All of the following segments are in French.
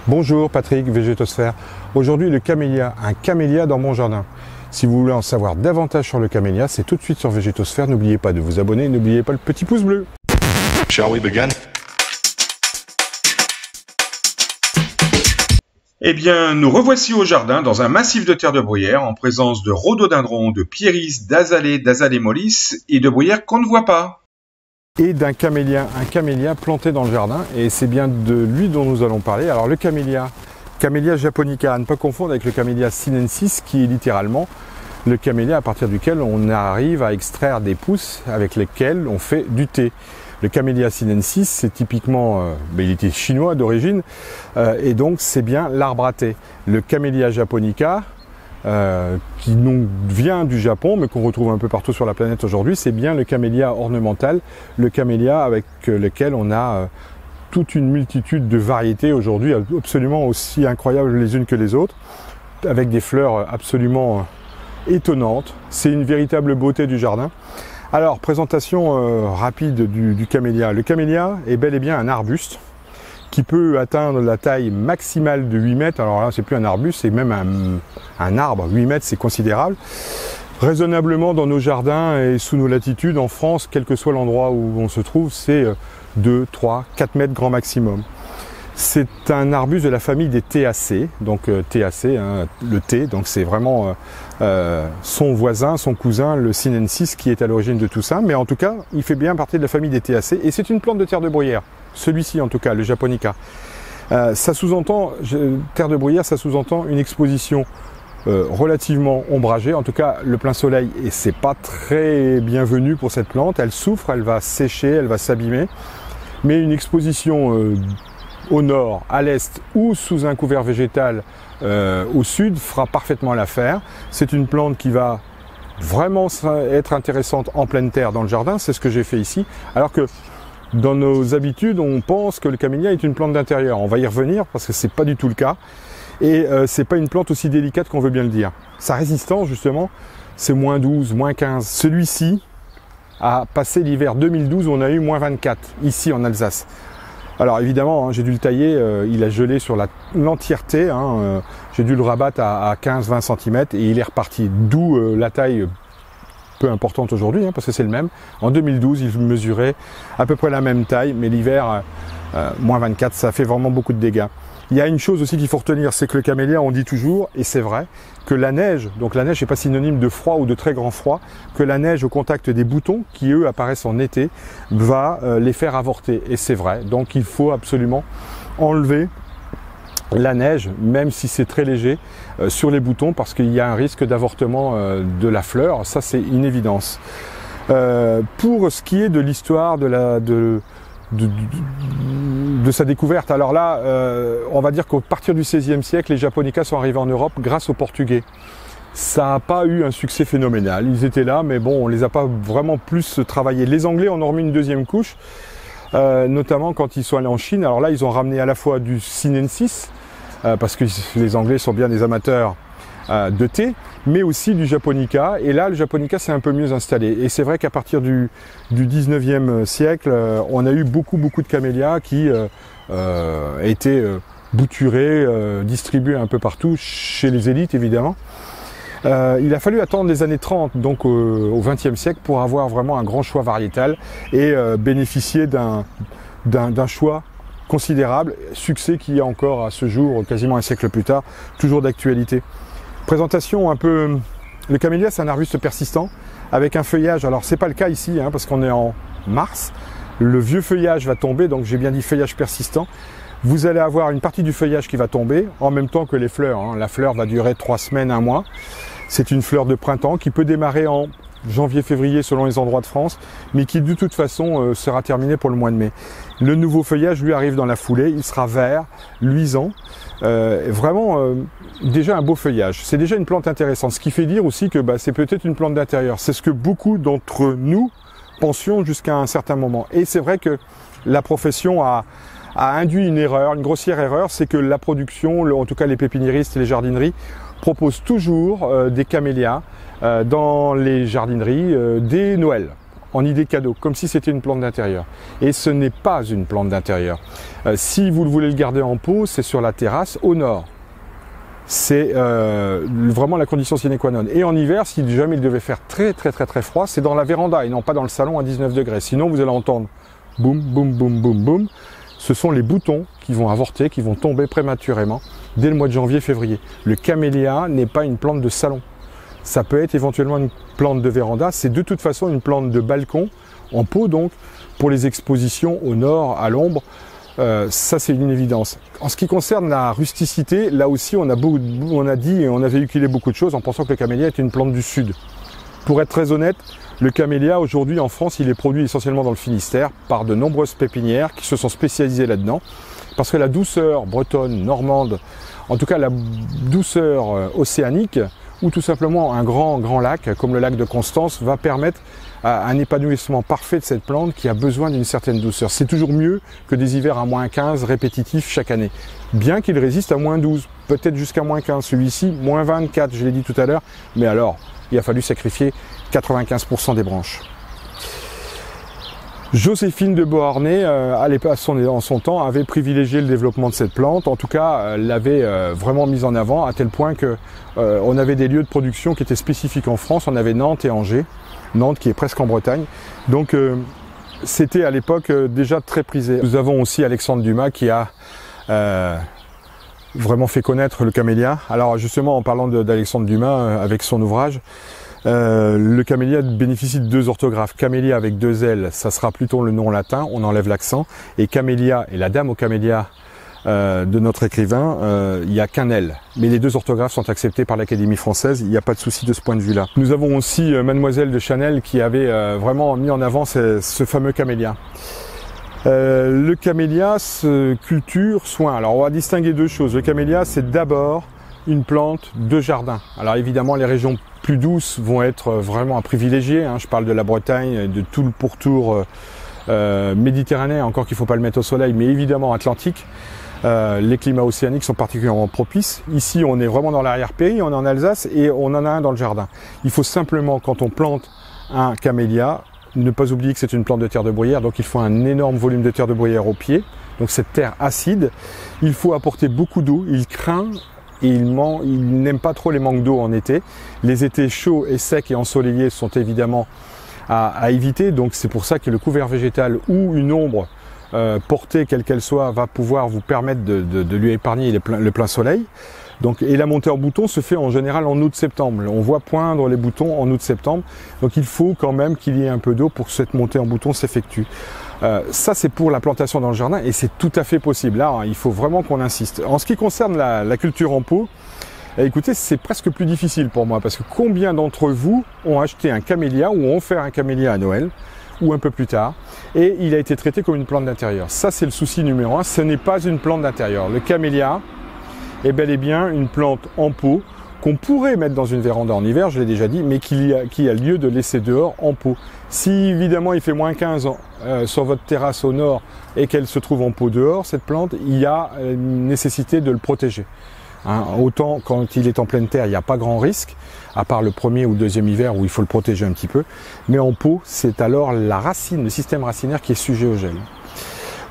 Bonjour Patrick, Végétosphère. Aujourd'hui le camélia, un camélia dans mon jardin. Si vous voulez en savoir davantage sur le camélia, c'est tout de suite sur Végétosphère. N'oubliez pas de vous abonner, n'oubliez pas le petit pouce bleu. Shall we begin? Eh bien, nous revoici au jardin dans un massif de terre de bruyère en présence de rhododendrons, de pieris, d'azalées mollis et de bruyères qu'on ne voit pas. Et d'un camélia, un camélia planté dans le jardin, et c'est bien de lui dont nous allons parler. Alors le camélia japonica, à ne pas confondre avec le camélia sinensis, qui est littéralement le camélia à partir duquel on arrive à extraire des pousses avec lesquelles on fait du thé. Le camélia sinensis, c'est typiquement, il était chinois d'origine, et donc c'est bien l'arbre à thé. Le camélia japonica, qui vient du Japon, mais qu'on retrouve un peu partout sur la planète aujourd'hui, c'est bien le camélia ornemental, le camélia avec lequel on a toute une multitude de variétés aujourd'hui, absolument aussi incroyables les unes que les autres, avec des fleurs absolument étonnantes. C'est une véritable beauté du jardin. Alors, présentation rapide du camélia. Le camélia est bel et bien un arbuste qui peut atteindre la taille maximale de 8 mètres. Alors là, c'est plus un arbuste, c'est même un arbre. 8 mètres, c'est considérable. Raisonnablement, dans nos jardins et sous nos latitudes, en France, quel que soit l'endroit où on se trouve, c'est 2, 3, 4 mètres grand maximum. C'est un arbuste de la famille des Théacées, donc TAC, hein, le thé, donc c'est vraiment son voisin, son cousin, le sinensis, qui est à l'origine de tout ça. Mais en tout cas, il fait bien partie de la famille des Théacées et c'est une plante de terre de bruyère. Celui-ci en tout cas, le japonica. Ça sous-entend, terre de bruyère, ça sous-entend une exposition relativement ombragée, en tout cas le plein soleil, et c'est pas très bienvenu pour cette plante. Elle souffre, elle va sécher, elle va s'abîmer, mais une exposition au nord, à l'est ou sous un couvert végétal au sud fera parfaitement l'affaire. C'est une plante qui va vraiment être intéressante en pleine terre dans le jardin, c'est ce que j'ai fait ici, alors que dans nos habitudes, on pense que le camélia est une plante d'intérieur. On va y revenir parce que c'est pas du tout le cas. Et c'est pas une plante aussi délicate qu'on veut bien le dire. Sa résistance, justement, c'est moins 12, moins 15. Celui-ci a passé l'hiver 2012 où on a eu moins 24, ici en Alsace. Alors évidemment, hein, j'ai dû le tailler, il a gelé sur l'entièreté. J'ai dû le rabattre à 15-20 cm et il est reparti. D'où la taille peu importante aujourd'hui, hein, parce que c'est le même. En 2012, il mesurait à peu près la même taille, mais l'hiver, moins 24, ça fait vraiment beaucoup de dégâts. Il y a une chose aussi qu'il faut retenir, c'est que le camélia, on dit toujours, et c'est vrai, que la neige, donc la neige n'est pas synonyme de froid ou de très grand froid, que la neige au contact des boutons, qui eux apparaissent en été, va les faire avorter. Et c'est vrai, donc il faut absolument enlever la neige, même si c'est très léger, sur les boutons, parce qu'il y a un risque d'avortement de la fleur, ça c'est une évidence. Pour ce qui est de l'histoire de sa découverte, alors là, on va dire qu'à partir du XVIe siècle, les japonicas sont arrivés en Europe grâce aux Portugais. Ça n'a pas eu un succès phénoménal, ils étaient là, mais bon, on les a pas vraiment plus travaillés. Les Anglais en ont remis une deuxième couche, notamment quand ils sont allés en Chine. Alors là, ils ont ramené à la fois du sinensis, parce que les Anglais sont bien des amateurs de thé, mais aussi du japonica. Et là, le japonica s'est un peu mieux installé. Et c'est vrai qu'à partir du 19e siècle, on a eu beaucoup de camélias qui étaient bouturés, distribués un peu partout, chez les élites évidemment. Il a fallu attendre les années 30, donc au XXe siècle, pour avoir vraiment un grand choix variétal et bénéficier d'un choix considérable, succès qui est encore à ce jour, quasiment un siècle plus tard, toujours d'actualité. Présentation un peu... Le camélia, c'est un arbuste persistant avec un feuillage, alors c'est pas le cas ici, hein, parce qu'on est en mars, le vieux feuillage va tomber, donc j'ai bien dit feuillage persistant. Vous allez avoir une partie du feuillage qui va tomber, en même temps que les fleurs, hein. La fleur va durer 3 semaines, 1 mois. C'est une fleur de printemps qui peut démarrer en janvier-février selon les endroits de France, mais qui de toute façon sera terminée pour le mois de mai. Le nouveau feuillage lui arrive dans la foulée, il sera vert, luisant, vraiment déjà un beau feuillage. C'est déjà une plante intéressante, ce qui fait dire aussi que c'est peut-être une plante d'intérieur. C'est ce que beaucoup d'entre nous pensions jusqu'à un certain moment. Et c'est vrai que la profession a induit une erreur, une grossière erreur, c'est que la production, en tout cas les pépiniéristes et les jardineries, proposent toujours des camélias dans les jardineries dès Noël. en idée cadeau, comme si c'était une plante d'intérieur. Et ce n'est pas une plante d'intérieur. Si vous voulez le garder en pot, c'est sur la terrasse au nord. C'est vraiment la condition sine qua non. Et en hiver, si jamais il devait faire très froid, c'est dans la véranda et non pas dans le salon à 19 degrés. Sinon, vous allez entendre boum, boum, boum, boum, boum. Ce sont les boutons qui vont avorter, qui vont tomber prématurément dès le mois de janvier-février. Le camélia n'est pas une plante de salon. Ça peut être éventuellement une plante de véranda. C'est de toute façon une plante de balcon, en pot donc, pour les expositions au nord, à l'ombre. Ça c'est une évidence. En ce qui concerne la rusticité, là aussi on a dit et on a véhiculé beaucoup de choses en pensant que le camélia est une plante du sud. Pour être très honnête, le camélia aujourd'hui en France il est produit essentiellement dans le Finistère par de nombreuses pépinières qui se sont spécialisées là-dedans. Parce que la douceur bretonne, normande, en tout cas la douceur océanique, ou tout simplement un grand lac comme le lac de Constance va permettre un épanouissement parfait de cette plante qui a besoin d'une certaine douceur. C'est toujours mieux que des hivers à moins 15 répétitifs chaque année. Bien qu'il résiste à moins 12, peut-être jusqu'à moins 15. Celui-ci, moins 24, je l'ai dit tout à l'heure. Mais alors, il a fallu sacrifier 95% des branches. Joséphine de Beauharnais, en son temps, avait privilégié le développement de cette plante. En tout cas, l'avait vraiment mise en avant à tel point que on avait des lieux de production qui étaient spécifiques en France. On avait Nantes et Angers. Nantes qui est presque en Bretagne. Donc c'était à l'époque déjà très prisé. Nous avons aussi Alexandre Dumas qui a vraiment fait connaître le camélia. Alors justement en parlant d'Alexandre Dumas avec son ouvrage, le camélia bénéficie de deux orthographes. Camélia avec deux L, ça sera plutôt le nom latin, on enlève l'accent. Et camélia et la dame au camélia de notre écrivain, il n'y a qu'un L. Mais les deux orthographes sont acceptées par l'Académie française, il n'y a pas de souci de ce point de vue-là. Nous avons aussi Mademoiselle de Chanel qui avait vraiment mis en avant ce fameux camélia. Le camélia se culture, soin. Alors on va distinguer deux choses. Le camélia, c'est d'abord une plante de jardin. Alors évidemment, les régions plus douces vont être vraiment à privilégier. Je parle de la Bretagne, de tout le pourtour méditerranéen, encore qu'il ne faut pas le mettre au soleil, mais évidemment Atlantique. Les climats océaniques sont particulièrement propices. Ici, on est vraiment dans l'arrière-pays, on est en Alsace et on en a un dans le jardin. Il faut simplement, quand on plante un camélia, ne pas oublier que c'est une plante de terre de bruyère, donc il faut un énorme volume de terre de bruyère au pied. Donc cette terre acide, il faut apporter beaucoup d'eau, il craint et il n'aime pas trop les manques d'eau en été. Les étés chauds et secs et ensoleillés sont évidemment à éviter, donc c'est pour ça que le couvert végétal ou une ombre portée quelle qu'elle soit va pouvoir vous permettre de lui épargner le plein soleil. Donc, et la montée en bouton se fait en général en août-septembre. On voit poindre les boutons en août-septembre. Donc il faut quand même qu'il y ait un peu d'eau pour que cette montée en bouton s'effectue. Ça c'est pour la plantation dans le jardin et c'est tout à fait possible. Là, il faut vraiment qu'on insiste. En ce qui concerne la culture en pot, écoutez, c'est presque plus difficile pour moi parce que combien d'entre vous ont acheté un camélia ou ont offert un camélia à Noël ou un peu plus tard, et il a été traité comme une plante d'intérieur. Ça, c'est le souci numéro un, ce n'est pas une plante d'intérieur. Le camélia est bel et bien une plante en pot qu'on pourrait mettre dans une véranda en hiver, je l'ai déjà dit, mais qui a lieu de laisser dehors en pot. Si évidemment il fait moins 15 sur votre terrasse au nord et qu'elle se trouve en pot dehors, cette plante, il y a une nécessité de le protéger. Autant quand il est en pleine terre, il n'y a pas grand risque, à part le premier ou deuxième hiver où il faut le protéger un petit peu. Mais en pot, c'est alors la racine, le système racinaire qui est sujet au gel.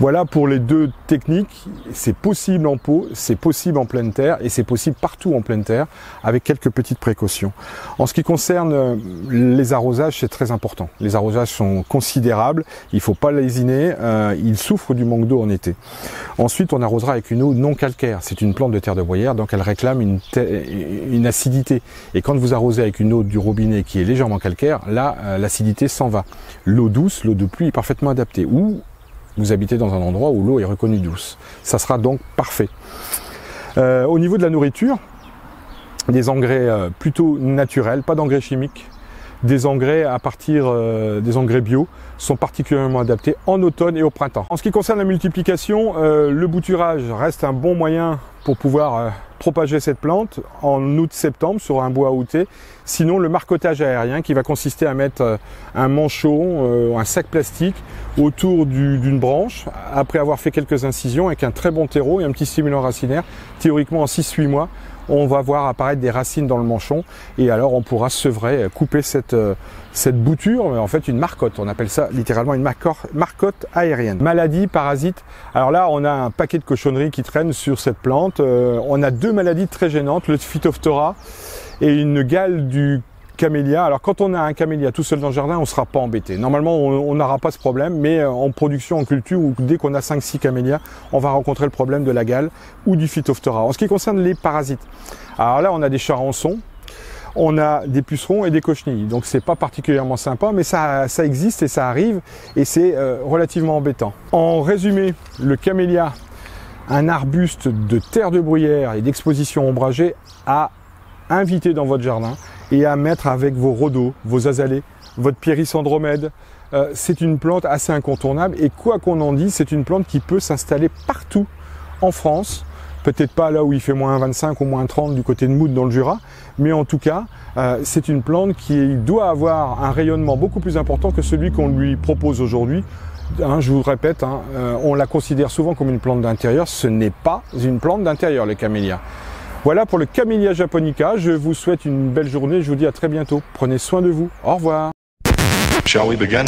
Voilà pour les deux techniques, c'est possible en pot, c'est possible en pleine terre et c'est possible partout en pleine terre avec quelques petites précautions. En ce qui concerne les arrosages, c'est très important. Les arrosages sont considérables, il ne faut pas lésiner, ils souffrent du manque d'eau en été. Ensuite, on arrosera avec une eau non calcaire. C'est une plante de terre de bruyère, donc elle réclame une acidité. Et quand vous arrosez avec une eau du robinet qui est légèrement calcaire, là, l'acidité s'en va. L'eau douce, l'eau de pluie est parfaitement adaptée. Ou vous habitez dans un endroit où l'eau est reconnue douce. Ça sera donc parfait. Au niveau de la nourriture, des engrais plutôt naturels, pas d'engrais chimiques. Des engrais à partir des engrais bio sont particulièrement adaptés en automne et au printemps. En ce qui concerne la multiplication, le bouturage reste un bon moyen pour pouvoir propager cette plante en août-septembre sur un bois outé. Sinon, le marcottage aérien qui va consister à mettre un manchon, un sac plastique autour d'une branche après avoir fait quelques incisions avec un très bon terreau et un petit stimulant racinaire. Théoriquement, en 6-8 mois, on va voir apparaître des racines dans le manchon et alors on pourra sevrer, couper cette bouture, mais en fait une marcotte. On appelle ça littéralement une marcotte aérienne. Maladie, parasite. Alors là, on a un paquet de cochonneries qui traînent sur cette plante. On a deux maladies très gênantes, le Phytophthora et une gale du camélia. Alors quand on a un camélia tout seul dans le jardin, on ne sera pas embêté. Normalement, on n'aura pas ce problème, mais en production, en culture, ou dès qu'on a 5-6 camélias, on va rencontrer le problème de la gale ou du Phytophthora. En ce qui concerne les parasites, alors là, on a des charançons, on a des pucerons et des cochenilles. Donc c'est pas particulièrement sympa, mais ça existe et ça arrive et c'est relativement embêtant. En résumé, le camélia, un arbuste de terre de bruyère et d'exposition ombragée à inviter dans votre jardin et à mettre avec vos rhodos, vos azalées, votre pieris andromède. C'est une plante assez incontournable et quoi qu'on en dise, c'est une plante qui peut s'installer partout en France. Peut-être pas là où il fait moins 25 ou moins 30 du côté de Mout dans le Jura, mais en tout cas, c'est une plante qui doit avoir un rayonnement beaucoup plus important que celui qu'on lui propose aujourd'hui. Je vous répète, on la considère souvent comme une plante d'intérieur. Ce n'est pas une plante d'intérieur, le camélia. Voilà pour le Camellia japonica. Je vous souhaite une belle journée. Je vous dis à très bientôt. Prenez soin de vous. Au revoir. Shall we begin?